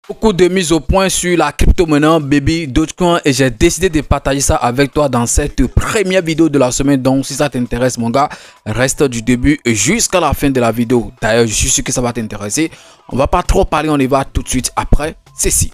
Beaucoup de mises au point sur la crypto-monnaie Baby Dogecoin et j'ai décidé de partager ça avec toi dans cette première vidéo de la semaine. Donc si ça t'intéresse mon gars, reste du début jusqu'à la fin de la vidéo. D'ailleurs je suis sûr que ça va t'intéresser. On va pas trop parler, on y va tout de suite après ceci.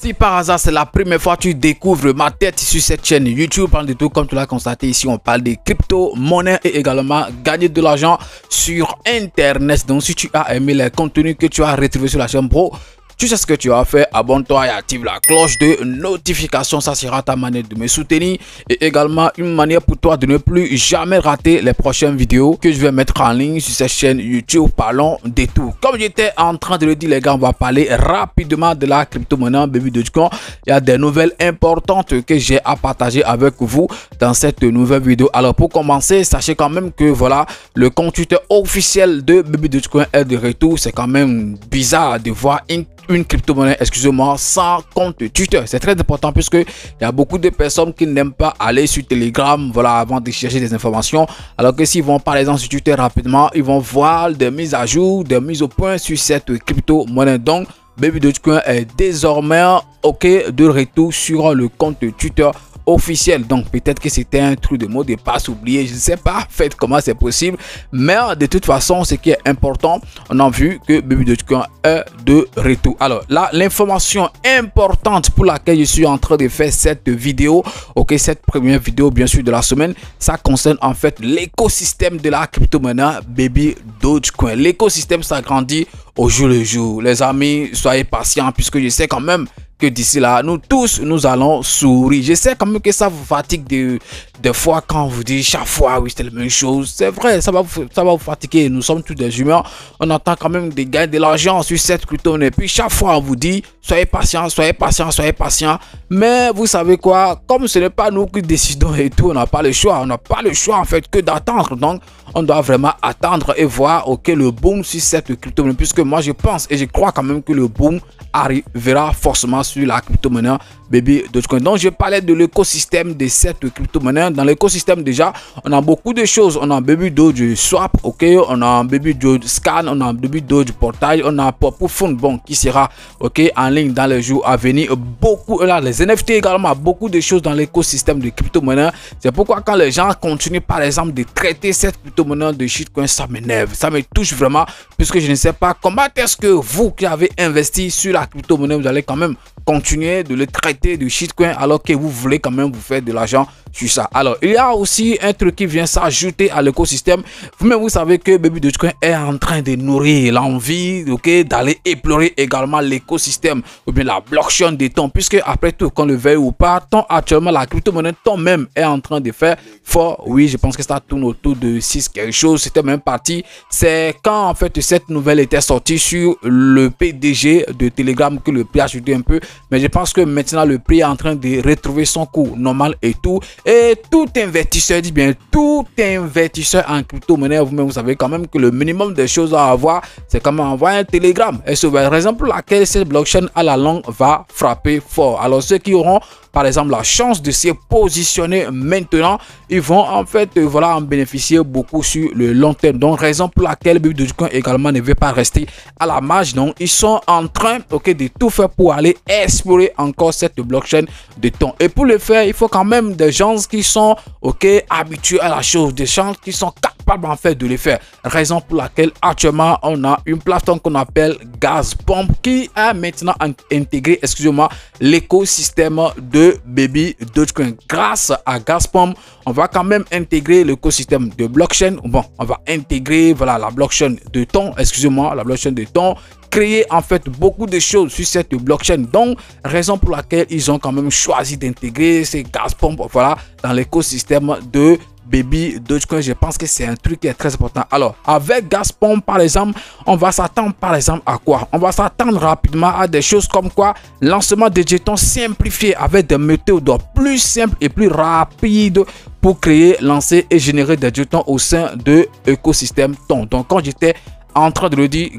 Si par hasard c'est la première fois que tu découvres ma tête sur cette chaîne YouTube, parle de tout comme tu l'as constaté ici, on parle des crypto-monnaies et également gagner de l'argent sur internet. Donc si tu as aimé les contenus que tu as retrouvés sur la chaîne pro, tu sais ce que tu as fait, abonne-toi et active la cloche de notification, ça sera ta manière de me soutenir et également une manière pour toi de ne plus jamais rater les prochaines vidéos que je vais mettre en ligne sur cette chaîne YouTube. Parlons de tout. Comme j'étais en train de le dire les gars, on va parler rapidement de la crypto-monnaie Baby Dogecoin. Il y a des nouvelles importantes que j'ai à partager avec vous dans cette nouvelle vidéo. Alors pour commencer, sachez quand même que voilà, le compte Twitter officiel de Baby Dogecoin est de retour. C'est quand même bizarre de voir une crypto-monnaie, excusez-moi, sans compte Twitter. C'est très important puisque il y a beaucoup de personnes qui n'aiment pas aller sur Telegram, voilà, avant de chercher des informations. Alors que s'ils vont par exemple sur Twitter rapidement, ils vont voir des mises à jour, des mises au point sur cette crypto-monnaie. Donc, Baby Dogecoin est désormais ok de retour sur le compte Twitter officiel. Donc peut-être que c'était un truc de mot de passe oublié, je ne sais pas fait comment c'est possible, mais de toute façon ce qui est important, on a vu que Baby Dogecoin est de retour. Alors là, l'information importante pour laquelle je suis en train de faire cette vidéo, ok, cette première vidéo bien sûr de la semaine, ça concerne en fait l'écosystème de la crypto-monnaie Baby Dogecoin. L'écosystème s'agrandit au jour le jour. Les amis, soyez patients puisque je sais quand même que d'ici là, nous tous, nous allons sourire. Je sais quand même que ça vous fatigue des fois quand on vous dit chaque fois, oui, c'est la même chose. C'est vrai, ça va vous fatiguer. Nous sommes tous des humains. On entend quand même des gains de l'argent sur cette crypto-monnaie. Et puis chaque fois, on vous dit, soyez patient, soyez patient, soyez patient. Mais vous savez quoi, comme ce n'est pas nous qui décidons et tout, on n'a pas le choix. On n'a pas le choix en fait que d'attendre. Donc, on doit vraiment attendre et voir, ok, le boom sur cette crypto-monnaie. Puisque moi, je pense et je crois quand même que le boom arrivera forcément sur la crypto-monnaie Baby Dogecoin. Donc je parlais de l'écosystème de cette crypto-monnaie. Dans l'écosystème déjà, on a beaucoup de choses. On a Baby Doge Swap, ok, on a Baby Doge Scan, on a Baby Doge Portail, on a Pop Fund, bon, qui sera ok en ligne dans les jours à venir. Beaucoup là, les NFT également, beaucoup de choses dans l'écosystème de crypto-monnaie. C'est pourquoi quand les gens continuent par exemple de traiter cette crypto-monnaie de shitcoin, ça m'énerve, ça me touche vraiment, puisque je ne sais pas comment est-ce que vous qui avez investi sur la crypto-monnaie, vous allez quand même continuer de le traiter de shitcoin alors que vous voulez quand même vous faire de l'argent sur ça. Alors il y a aussi un truc qui vient s'ajouter à l'écosystème. Vous-même vous savez que Baby Dogecoin est en train de nourrir l'envie, ok, d'aller explorer également l'écosystème ou bien la blockchain des tons, puisque après tout, qu'on le veuille ou pas, tant actuellement la crypto-monnaie ton même est en train de faire fort. Oui, je pense que ça tourne autour de 6 quelque chose. C'était même parti. C'est quand en fait cette nouvelle était sortie sur le PDG de Telegram que le prix a chuté un peu. Mais je pense que maintenant le prix est en train de retrouver son cours normal et tout. Et tout investisseur, dit bien tout investisseur en crypto-monnaie, vous-même vous savez quand même que le minimum des choses à avoir, c'est quand même envoyer un télégramme. Et c'est la raison pour laquelle cette blockchain à la longue va frapper fort. Alors ceux qui auront par exemple la chance de se positionner maintenant, ils vont en fait voilà en bénéficier beaucoup sur le long terme. Donc raison pour laquelle Baby Dogecoin également ne veut pas rester à la marge. Donc ils sont en train ok de tout faire pour aller explorer encore cette blockchain de temps. Et pour le faire, il faut quand même des gens qui sont ok habitués à la chose, des gens qui sont capables en fait de le faire. Raison pour laquelle actuellement on a une plateforme qu'on appelle Gaspump qui a maintenant intégré, excusez-moi, l'écosystème de Baby Dogecoin. Grâce à Gaspump, on va quand même intégrer l'écosystème de blockchain. Bon, on va intégrer voilà la blockchain de temps, excusez-moi, la blockchain de temps, créer en fait beaucoup de choses sur cette blockchain. Donc raison pour laquelle ils ont quand même choisi d'intégrer ces Gaspump voilà dans l'écosystème de Baby Dogecoin. Je pense que c'est un truc qui est très important. Alors avec Gaspump par exemple, on va s'attendre par exemple à quoi? On va s'attendre rapidement à des choses comme quoi lancement de jetons simplifié avec des méthodes plus simples et plus rapides pour créer, lancer et générer des jetons au sein de l'écosystème ton. Donc quand j'étais en train de le dire,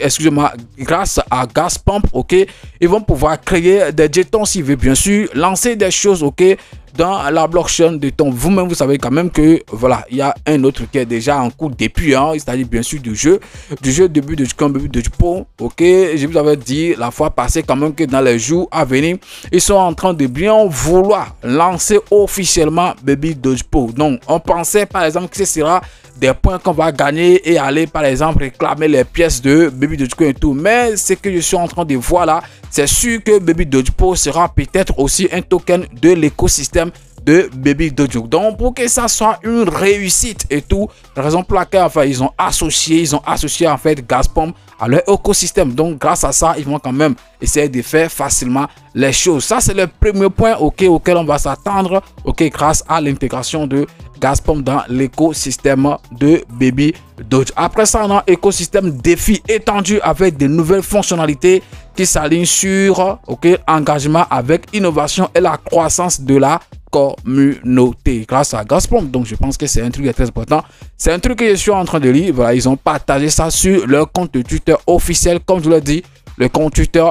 excusez-moi, grâce à Gaspump, ok, ils vont pouvoir créer des jetons s'ils veulent, bien sûr, lancer des choses, ok, dans la blockchain de ton. Vous-même, vous savez quand même que voilà, il y a un autre qui est déjà en cours depuis, hein, c'est-à-dire bien sûr du jeu Baby Dogecoin, Baby Dogepo. Ok, je vous avais dit la fois passée quand même que dans les jours à venir, ils sont en train de bien vouloir lancer officiellement Baby Dogepo. Donc, on pensait par exemple que ce sera des points qu'on va gagner et aller par exemple réclamer les pièces de Baby Dogecoin et tout. Mais ce que je suis en train de voir là, c'est sûr que Baby Dogepo sera peut-être aussi un token de l'écosystème de Baby Dogecoin. Donc pour que ça soit une réussite et tout, la raison pour laquelle enfin ils ont associé en fait Gazprom à leur écosystème. Donc grâce à ça, ils vont quand même essayer de faire facilement les choses. Ça c'est le premier point auquel on va s'attendre, grâce à l'intégration de Gazprom dans l'écosystème de Baby Doge. Après ça, on a un écosystème défi étendu avec de nouvelles fonctionnalités qui s'alignent sur engagement avec innovation et la croissance de la communauté grâce à Gazprom. Donc je pense que c'est un truc très important. C'est un truc que je suis en train de lire. Voilà, ils ont partagé ça sur leur compte Twitter officiel. Comme je l'ai dit, le compte Twitter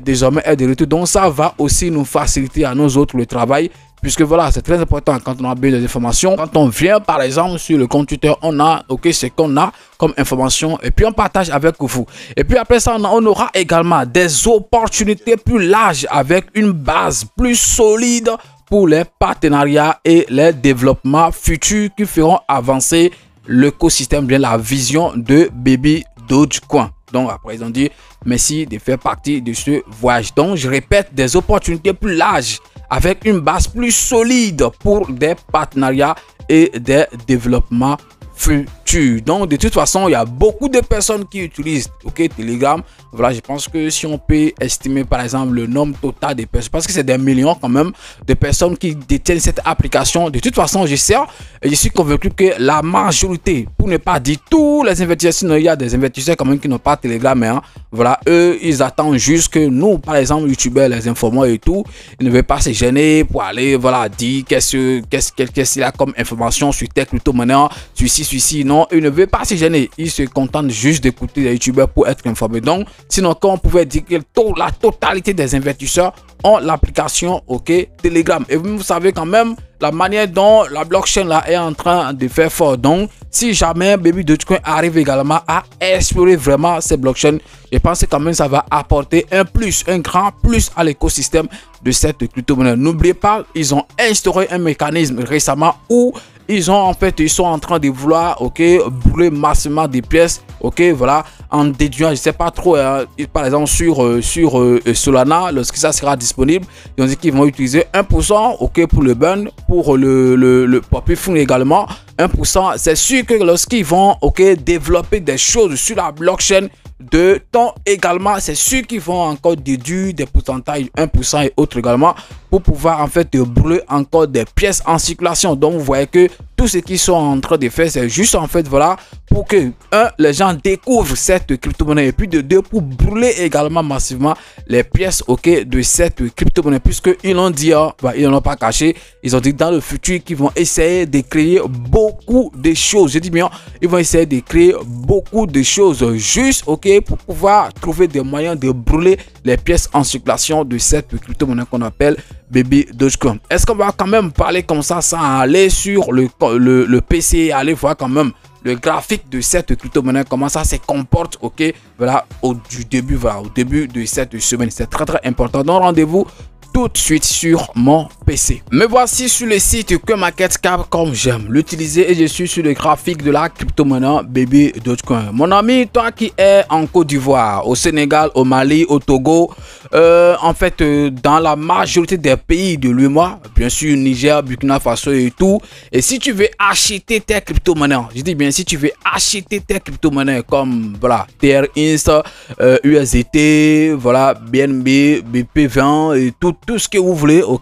désormais est de retour. Donc ça va aussi nous faciliter à nous autres le travail. Puisque voilà, c'est très important quand on a besoin des informations. Quand on vient par exemple sur le compte Twitter, on a ce qu'on a comme information et puis on partage avec vous. Et puis après ça, on aura également des opportunités plus larges avec une base plus solide pour les partenariats et les développements futurs qui feront avancer l'écosystème, bien la vision de Baby Dogecoin. Donc après ils ont dit merci de faire partie de ce voyage. Donc je répète, des opportunités plus larges avec une base plus solide pour des partenariats et des développements futurs. Donc de toute façon, il y a beaucoup de personnes qui utilisent Telegram. Voilà, je pense que si on peut estimer par exemple le nombre total de personnes, parce que c'est des millions quand même de personnes qui détiennent cette application. De toute façon, je sais et je suis convaincu que la majorité, pour ne pas dire tous les investisseurs, sinon il y a des investisseurs quand même qui n'ont pas Telegram, hein. Voilà, eux ils attendent juste que nous, par exemple youtubeurs, les informons et tout, ils ne veulent pas se gêner pour aller voilà dire qu'est-ce qu'il y a comme information sur tes crypto-monnaies, sur ci, non, ils ne veulent pas se gêner, ils se contentent juste d'écouter les youtubeurs pour être informés. Donc sinon, quand on pouvait dire que la totalité des investisseurs ont l'application Telegram. Et vous savez quand même la manière dont la blockchain là est en train de faire fort. Donc si jamais Baby Dogecoin arrive également à explorer vraiment ces blockchains, je pense que quand même ça va apporter un grand plus à l'écosystème de cette crypto-monnaie. N'oubliez pas, ils ont instauré un mécanisme récemment où ils sont en train de vouloir brûler massivement des pièces voilà, en déduisant, je sais pas trop, par exemple sur Solana, lorsque ça sera disponible, ils ont dit qu'ils vont utiliser 1% pour le burn, pour le Poppy Fund également 1%. C'est sûr que lorsqu'ils vont développer des choses sur la blockchain de temps également, c'est sûr qu'ils vont encore déduire des pourcentages 1% et autres également pour pouvoir en fait brûler encore des pièces en circulation. Donc vous voyez que tout ce qu'ils sont en train de faire, c'est juste en fait voilà pour que les gens découvrent cette crypto-monnaie et puis de deux, pour brûler également massivement les pièces de cette crypto-monnaie, puisque ils l'ont dit, ils n'en ont pas caché, ils ont dit dans le futur qu'ils vont essayer de créer beaucoup de choses. Je dis bien, ils vont essayer de créer beaucoup de choses juste pour pouvoir trouver des moyens de brûler les pièces en circulation de cette crypto-monnaie qu'on appelle Baby Dogecoin. Est-ce qu'on va quand même parler comme ça sans aller sur le PC, aller voir quand même le graphique de cette crypto-monnaie, comment ça se comporte, voilà, au début de cette semaine. C'est très important. Donc rendez-vous tout de suite sur mon PC. Me voici sur le site CoinMarketCap comme j'aime l'utiliser et je suis sur le graphique de la crypto-monnaie Baby Dogecoin. Mon ami, toi qui es en Côte d'Ivoire, au Sénégal, au Mali, au Togo, en fait dans la majorité des pays de l'UEMOA, bien sûr Niger, Burkina Faso et tout, et si tu veux acheter tes crypto-monnaies, je dis bien si tu veux acheter tes crypto-monnaies comme voilà TRX, USDT, voilà BNB, BP20 et tout ce que vous voulez, pour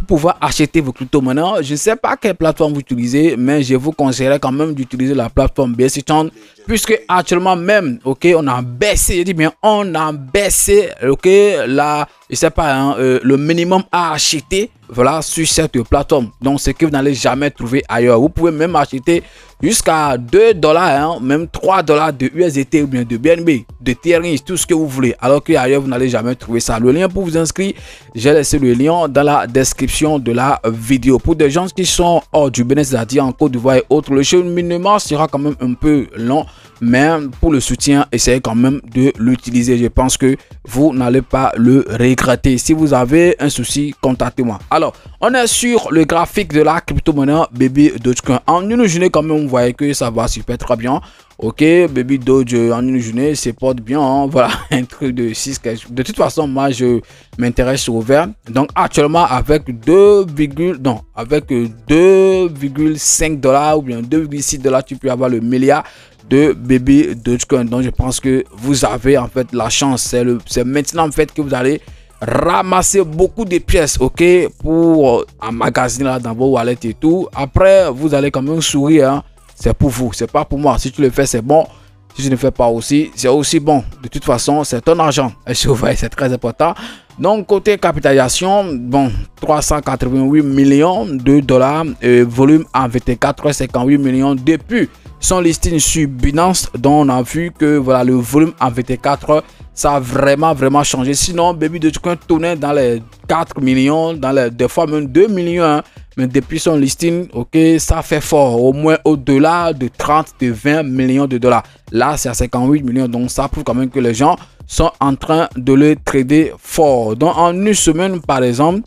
pouvoir acheter vos crypto-monnaies. Je ne sais pas quelle plateforme vous utilisez, mais je vous conseillerais quand même d'utiliser la plateforme BSC Chain puisque actuellement même, ok, on a baissé, je dis bien, on a baissé, ok, là, je sais pas, hein, le minimum à acheter, voilà, sur cette plateforme. Donc, ce que vous n'allez jamais trouver ailleurs. Vous pouvez même acheter jusqu'à $2, hein, même $3 de USDT ou bien de BNB, de Ethereum, tout ce que vous voulez. Alors qu'ailleurs, vous n'allez jamais trouver ça. Le lien pour vous inscrire, j'ai laissé le lien dans la description de la vidéo. Pour des gens qui sont hors du Bénin, c'est-à-dire en Côte d'Ivoire et autres, le cheminement sera quand même un peu long. Mais pour le soutien, essayez quand même de l'utiliser. Je pense que vous n'allez pas le regretter. Si vous avez un souci, contactez-moi. Alors, on est sur le graphique de la crypto-monnaie Baby Dogecoin. En une journée, quand même, vous voyez que ça va super très bien. Ok, Baby Doge en une journée, c'est porte bien. Hein? Voilà, un truc de 6. De toute façon, moi, je m'intéresse au vert. Donc, actuellement, avec 2,5 $ ou bien 2,6 $, tu peux avoir le milliard de Baby Dogecoin. Donc, je pense que vous avez en fait la chance. C'est maintenant en fait que vous allez ramasser beaucoup de pièces, ok, pour emmagasiner là dans vos wallets et tout. Après, vous allez quand même sourire. Hein? C'est pour vous, c'est pas pour moi. Si tu le fais, c'est bon. Si tu ne fais pas aussi, c'est aussi bon. De toute façon, c'est ton argent. Et c'est très important. Donc, côté capitalisation, bon, 388 millions de dollars, volume en 24 58 millions depuis son listing sur Binance, dont on a vu que voilà, le volume en 24, ça a vraiment changé. Sinon, Baby Dogecoin tournait dans les 4 millions, dans les, des fois même 2 millions. Hein. Mais depuis son listing, ok, ça fait fort, au moins au-delà de 30, de 20 millions de dollars. Là, c'est à 58 millions, donc ça prouve quand même que les gens sont en train de le trader fort. Donc, en une semaine, par exemple,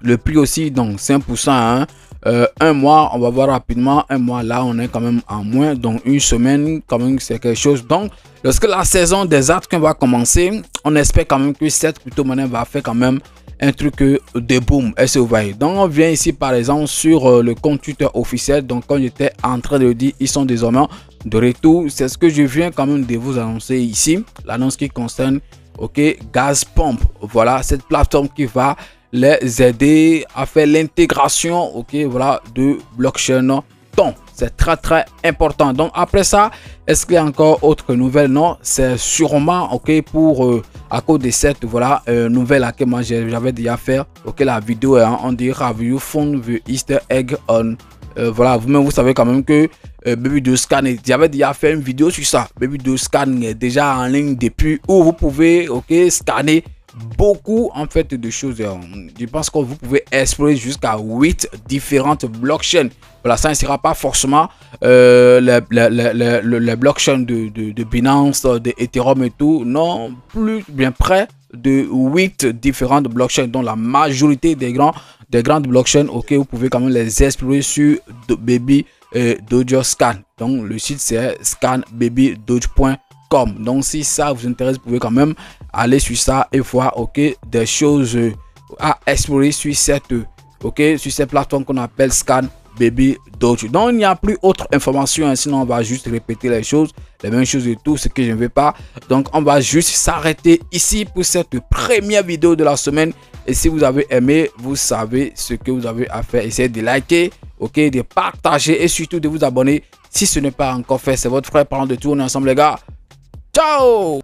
le prix aussi, donc 5%, hein, un mois, on va voir rapidement, un mois là, on est quand même en moins, donc une semaine, quand même, c'est quelque chose. Donc, lorsque la saison des altcoins va commencer, on espère quand même que cette crypto-monnaie va faire quand même un truc de boom. Est-ce que vous voyez? Donc on vient ici par exemple sur le compte Twitter officiel. Donc quand j'étais en train de le dire, ils sont désormais de retour. C'est ce que je viens quand même de vous annoncer ici. L'annonce qui concerne, ok, Gazpump. Voilà, cette plateforme qui va les aider à faire l'intégration, ok, voilà, de blockchain. Donc c'est très important. Donc après ça, est-ce qu'il y a encore autre nouvelle? Non, c'est sûrement ok pour à cause de cette voilà nouvelle à que moi j'avais déjà fait, ok, la vidéo hein, on dit review found the Easter egg on voilà, vous-même vous savez quand même que Baby Doge Scan, j'avais déjà fait une vidéo sur ça. Baby Doge Scan est déjà en ligne depuis, où vous pouvez ok scanner beaucoup en fait de choses. Je pense que vous pouvez explorer jusqu'à 8 différentes blockchains. Voilà, ça ne sera pas forcément les blockchains de Binance, de Ethereum et tout. Non, plus bien près de 8 différentes blockchains, dont la majorité des grandes blockchains, ok, vous pouvez quand même les explorer sur Baby Doge Scan. Donc le site c'est scanbabydoge.com. Donc si ça vous intéresse, vous pouvez quand même aller sur ça et voir ok des choses à explorer sur cette plateforme qu'on appelle Scan Baby Doge. Donc il n'y a plus autre information, hein, sinon on va juste répéter les choses, les mêmes choses et tout, ce que je ne veux pas. Donc on va juste s'arrêter ici pour cette première vidéo de la semaine. Et si vous avez aimé, vous savez ce que vous avez à faire. Essayez de liker, ok, de partager et surtout de vous abonner si ce n'est pas encore fait. C'est votre frère Parent de tout. On est ensemble les gars. Ciao!